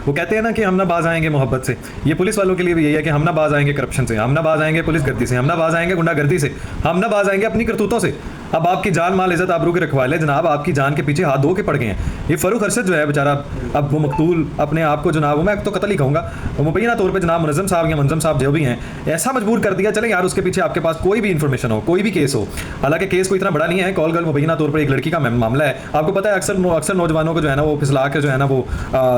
वो कहते हैं ना कि हम ना बाज आएंगे मोहब्बत से, ये पुलिस वालों के लिए भी यही है कि हम ना बाज आएंगे करप्शन से, हम ना बाज आएंगे पुलिस गर्दी से, हम ना बाज आएंगे गुंडागर्दी से, हम ना बाज आएंगे अपनी करतूतों से। अब आपकी जान माल इज्जत आबरू के रखवाले जनाब आपकी जान के पीछे हाथ धो के पड़ गए हैं। ये फरूख अरशद जो है बेचारा, अब वो मकतूल अपने आप को जनाब, मैं तो कत्ल ही कहूँगा, मुबैना तौर पे जनाब मुनज़्ज़म साहब या मुनज़्ज़म साहब जो भी हैं, ऐसा मजबूर कर दिया, चले यार उसके पीछे आपके पास कोई भी इन्फॉर्मेशन हो, कोई भी केस हो, हालांकि केस कोई इतना बड़ा नहीं है, कॉल गर्ल मुबैना तौर पर एक लड़की का मामला है। आपको पता है अक्सर नौजवानों को जो है ना वो फिसला के जो है ना वो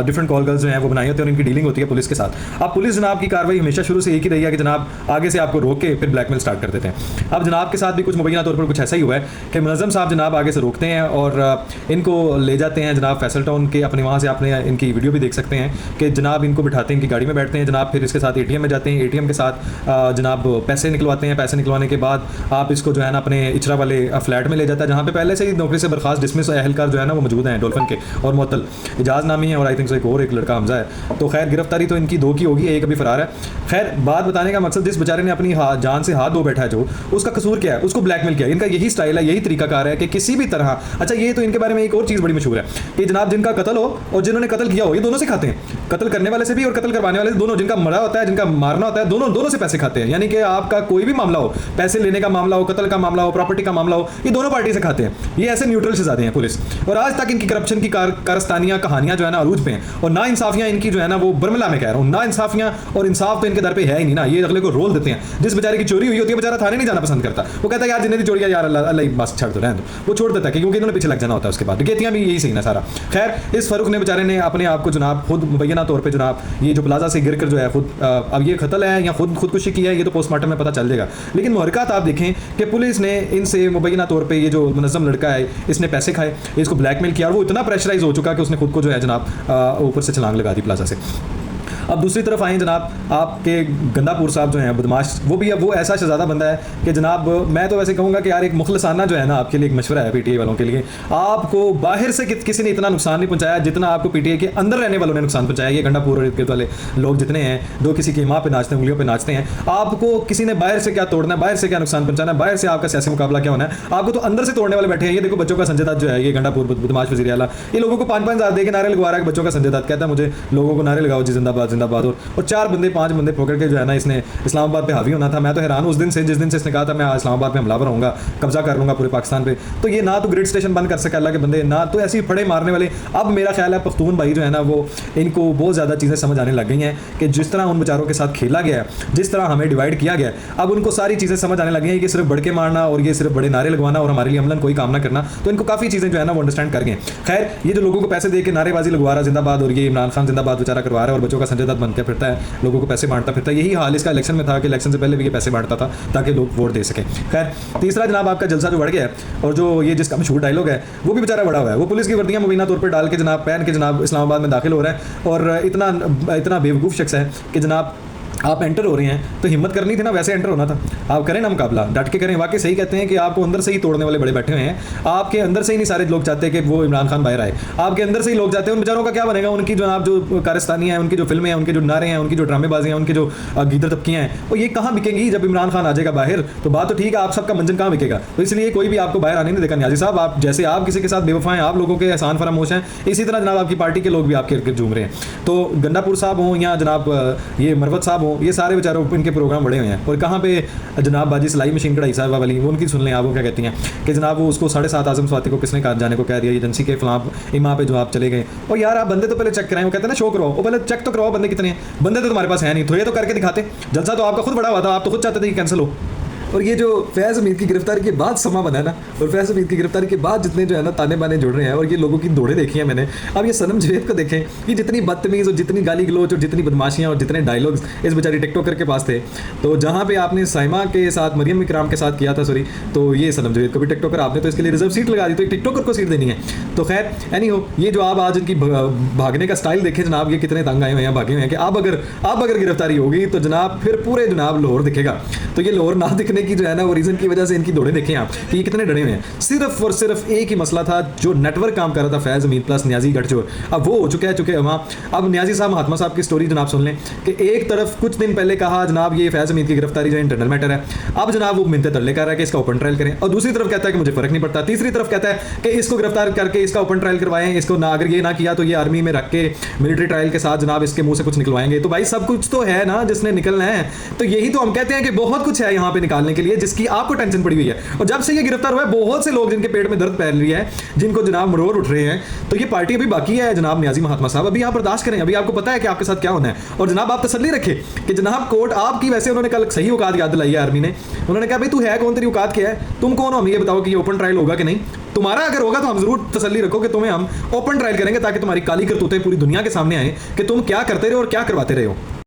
डिफरेंट कॉल गर्ल्स जो हैं वो बनाई होती है और इनकी डीलिंग होती है पुलिस के साथ। अब पुलिस जनाब की कार्रवाई हमेशा शुरू से एक ही रही है कि जनाब आगे से आपको रोक के फिर ब्लैकमेल स्टार्ट कर देते हैं। अब जनाब के साथ भी कुछ मुबैना तौर पर कुछ ऐसा ही हुआ है कि मुनज़्ज़म साहब जनाब आगे से रोकते हैं और इनको ले जाते हैं जनाब फैसल टाउन के, अपने वहाँ से आपने इनकी वीडियो भी देख सकते हैं कि जनाब इनको बिठाते हैं, इनकी गाड़ी में बैठते हैं जनाब, फिर इसके साथ एटीएम में जाते हैं, एटीएम के साथ जनाब पैसे निकलवाते हैं, पैसे निकलवाने के बाद आप इसको जो है ना अपने इचरा वाले फ्लैट में ले जाता है जहाँ पे पहले से ही नौकरी से बर्खास्त डिसमिस एहलकार जो है ना वो मौजूद हैं डॉल्फिन के, और मुअत्तल इजाज़ नामी है और आई थिंक सो एक और एक लड़का हमजा है। तो खैर गिरफ्तारी तो इनकी दो की होगी, एक अभी फरार है। खैर बात बताने का मकसद, जिस बेचारे ने अपनी जान से हाथ धो बैठा है जो, उसका कसूर क्या है, उसको ब्लैकमेल किया। इनका यही स्टाइल है, यही तरीकाकार है कि किसी भी तरह, अच्छा ये तो इनके बारे में एक और चीज़ बड़ी मशहूर है कि जनाब जिनका कत्ल हो और जिन्होंने कत्ल किया हो, ये दोनों से खाते हैं, कत्ल करने वाले से भी और कत्ल करवाने वाले से, दोनों, जिनका मरा होता है जिनका मारना होता है, दोनों से पैसे खाते हैं। यानी कि आपका कोई भी मामला हो, पैसे लेने का मामला हो, कत्ल का मामला हो, प्रॉपर्टी का मामला हो, ये दोनों पार्टी से खाते हैं। ये ऐसे न्यूट्रल शहजादे हैं पुलिस, और आज तक इनकी करप्शन की कारस्तानियां कहानियां जो है ना अरूज पे हैं, और ना इंसाफियां इनकी जो है ना वो बरमला में कह रहा हूँ, ना इंसाफियां और इंसाफ तो इनके दर पे है ही नहीं ना। ये अगले को रोल देते हैं, जिस बेचारे की चोरी हुई होती है बेचारा थाने नहीं जाना पसंद करता, वो कहता है यार जिन्हें चोरी यार अल्लाह बस छड़ दो, रहने दो, वो छोड़ देता है क्योंकि इन्होंने पीछे लग जाना होता है उसके बाद। डकैतियां भी यही सही ना सारा। खैर इस फरूख ने बेचारे ने अपने आप को जनाब खुद मुबैना तौर पे जनाब ये जो प्लाजा से गिर कर जो है खुद, अब ये कत्ल है या खुदकुशी की है ये तो पोस्टमार्टम में पता चल जाएगा, लेकिन मुहरकत आप देखें कि पुलिस ने इनसे मुबैना तौर पे ये जो मुनज़्ज़म लड़का है इसने पैसे खाए, इसको ब्लैकमेल किया और वो इतना प्रेशराइज हो चुका कि उसने खुद को जो है जनाब ऊपर से छलांग लगा दी प्लाजा से। अब दूसरी तरफ आए जनाब आपके गंदापुर साहब जो हैं बदमाश, वो भी अब वो ऐसा शहजादा बंदा है कि जनाब मैं तो वैसे कहूँगा कि यार एक मुखलसाना जो है ना आपके लिए एक मशवरा है पीटीआई वालों के लिए, आपको बाहर से किसी ने इतना नुकसान नहीं पहुंचाया जितना आपको पीटीआई के अंदर रहने वालों ने नुकसान पहुंचाया। ये गंडापुर और इर्द वाले लोग जितने हैं जो किसी की माँ पे नाचते हैं, उंगलियों पे नाचते हैं, आपको किसी ने बाहर से क्या तोड़ना है, बाहर से क्या नुकसान पहुंचाना है, बाहर से आपका सियासी मुकाबला क्या होना है, आपको तो अंदर से तोड़ने वाले बैठे हैं। ये देखो बच्चों का संजय दत्त जो है, ये गंडापुर बदमाश वज़ीर आला, ये लोगों को 5-5 हज़ार दे के नारे लगवा रहा है। बच्चों का संजय दत्त कहता है मुझे लोगों को नारे लगाओ जी जिंदाबाद जिंदाबाद, और 4-5 बंदे पकड़ के जो है ना इसने इस्लामाबाद पे हावी होना था। मैं तो हैरान उस दिन से, जिस दिन से इसने कहा था मैं इस्लामाबाद में हमलावर होऊंगा, कब्जा कर लूंगा पूरे पाकिस्तान पे, तो ये ना तो ग्रिड स्टेशन बंद कर सके अल्लाह के बंदे, ना तो ऐसे ही फड़े मारने वाले। अब मेरा ख्याल है पख्तून भाई जो है ना वो इनको बहुत ज़्यादा चीज़ें समझ आने लग गई हैं कि जिस तरह उन बेचारों के साथ खेला गया है, जिस तरह हमें डिवाइड किया गया, अब उनको सारी चीज़ें समझ आने लगी हैं कि सिर्फ बढ़ के मारना और ये सिर्फ बड़े नारे लगवाना और हमारे लिए अमलन कोई काम ना करना, तो इनको काफ़ी चीज़ें जो है ना वो अंडरस्टैंड कर गए। खैर ये जो लोगों को पैसे दे के नारेबाजी लगवा रहा जिंदाबाद और ये इमरान खान जिंदाबाद बेचारा करवा रहा है और बच्चों का संजय दत्त बनकर फिरता है, लोगों को पैसे बांटता फिरता है, यही हाल इसका इलेक्शन में था कि इलेक्शन से पहले भी ये पैसे बांटता था ताकि लोग वोट दे सकें। खैर तीसरा जनाब आपका जलसा जो बढ़ गया है और जो ये जिसका मशहूर डायलॉग है वो भी बेचारा बड़ा हुआ है। वो पुलिस की वर्दियां मुबैना तौर पर डाल के जनाब पहन के जनाब इस्लामाबाद में दाखिल हो रहा है और इतना बेवकूफ़ शख्स है कि जनाब आप एंटर हो रहे हैं तो हिम्मत करनी थी ना, वैसे एंटर होना था, आप करें ना मुकाबला, डट के करें। वाकई सही कहते हैं कि आपको अंदर से ही तोड़ने वाले बड़े बैठे हुए हैं, आपके अंदर से ही नहीं सारे लोग चाहते कि वो इमरान खान बाहर आए, आपके अंदर से ही लोग चाहते हैं। उन बेचारों का क्या बनेगा, उनकी जो आप जो कारस्तानियाँ हैं, उनकी जो फिल्में हैं, उनके जो नारे हैं, उनकी जो ड्रामेबाजियाँ हैं, उनकी जो गीदर तबकियाँ हैं, वो ये कहाँ बिकेंगी जब इमरान खान आ जाएगा बाहर। तो बात तो ठीक है, आप सबका मंजन कहाँ बिकेगा, तो इसलिए कोई भी आपको बाहर आने नहीं देगा। न्याजी साहब आप जैसे आप किसी के साथ बेवफा हैं, आप लोगों के एहसान फरामोश हैं, इसी तरह जनाब आपकी पार्टी के लोग भी आपके इर्द झूम रहे हैं। तो गंडापुर साहब हों या जनाब ये मरवत साहब हों, ये सारे बेचारों इनके प्रोग्राम बड़े हुए हैं। और कहाँ पे जनाब बाजी सिलाई मशीन कढ़ाई साहब वाली, वो उनकी सुन लें आप, वो क्या कहती हैं कि जनाब वो उसको 7.5 आजम स्वाति को किसने कहा जाने को कह दिया एजेंसी के फलां इमाम पे जो आप चले गए। और यार आप बंदे तो पहले चेक कराएं, वो कहते हैं ना शो कराओ, वो पहले चेक तो कराओ बंदे कितने हैं, बंदे तो तुम्हारे पास है नहीं, तो ये तो करके दिखाते। जलसा तो आपका खुद बड़ा हुआ था, आप तो खुद चाहते थे कि कैंसिल हो। और ये जो फैज़ हमीद की गिरफ्तारी के बाद समा बना है ना, और फैज़ हमीद की गिरफ्तारी के बाद जितने जो है ना ताने बाने जुड़ रहे हैं और ये लोगों की दौड़े देखी हैं मैंने। अब ये सनम जवेद को देखें, ये जितनी बदतमीज़ और जितनी गाली गलोच और जितनी बदमाशियाँ और जितने डायलॉग्स इस बेचारी टिकटॉकर के पास थे, तो जहाँ पे आपने साइमा के साथ मरियम इकराम के साथ किया था सॉरी, तो ये सनम जवेद को भी टिकटॉकर आपने तो इसके लिए रिजर्व सीट लगा दी, तो एक टिकटॉकर को सीट देनी है। तो खैर एनी हो, ये जो आप आज इनकी भागने का स्टाइल देखें जनाब, ये कितने तंग आए हुए हैं, भागे हुए हैं कि अब अगर गिरफ्तारी होगी तो जनाब फिर पूरे जनाब लाहौर दिखेगा। तो ये लाहौर ना दिखने की जो है ना वो रीज़न की वजह से इनकी दौड़े देखें आप कि ये कितने डरे हुए हैं। हुए हैं। सिर्फ और सिर्फ एक ही मसला था, जो नेटवर्क काम कर रहा था फैज़ अमीन प्लस न्याजी गठजोड़, अब वो हो चुके हैं वहाँ। अब न्याजी साहब महात्मा साहब की स्टोरी जनाब सुन लें कि एक तरफ कुछ दिन पहले कहा जनाब ये फैज़ अमीन की गिरफ्तारी जो इंटरनल मैटर है, अब जनाब वो मिन्नतें तरले कर रहा है कि इसका ओपन ट्रायल करें, और दूसरी तरफ कहता है कि मुझे फर्क नहीं पड़ता, तीसरी तरफ कहता है कि इसको गिरफ्तार करके इसका ओपन ट्रायल करवाएं, इसको ना अगर ये ना किया तो ये आर्मी में रख के मिलिट्री ट्रायल के साथ जनाब इसके मुंह से कुछ निकलवाएंगे। तो भाई सब कुछ तो है ना जिसने निकलना है, तो यही तो हम कहते हैं कि बहुत कुछ है यहाँ पे निकालने के लिए जिसकी आपको टेंशन पड़ी हुई है। और जब से ये गिरफ्तार हुआ है बहुत से लोग जिनके पेट में दर्द फैल रही है, जिनको जनाब मरोड़ उठ रहे हैं, तो ये पार्टी अभी बाकी है जनाब न्याजी महात्मा साहब, अभी आप बर्दाश्त करें, अभी आपको पता है कि आपके साथ क्या होना है। और जनाब आप तसल्ली रखें कि जनाब कोर्ट आपकी, वैसे उन्होंने कल सही औकात याद दिलाई है आर्मी ने, उन्होंने कहा भाई तू है कौन, तेरी औकात क्या है, तुम कौन हो, हमें ये बताओ कि ये ओपन ट्रायल होगा कि नहीं। तुम्हारा अगर होगा तो हम जरूर तसल्ली रखो कि तुम्हें हम ओपन ट्रायल करेंगे, ताकि तुम्हारी काली करतूतें पूरी दुनिया के सामने आए कि तुम क्या करते रहे और क्या करवाते रहे हो।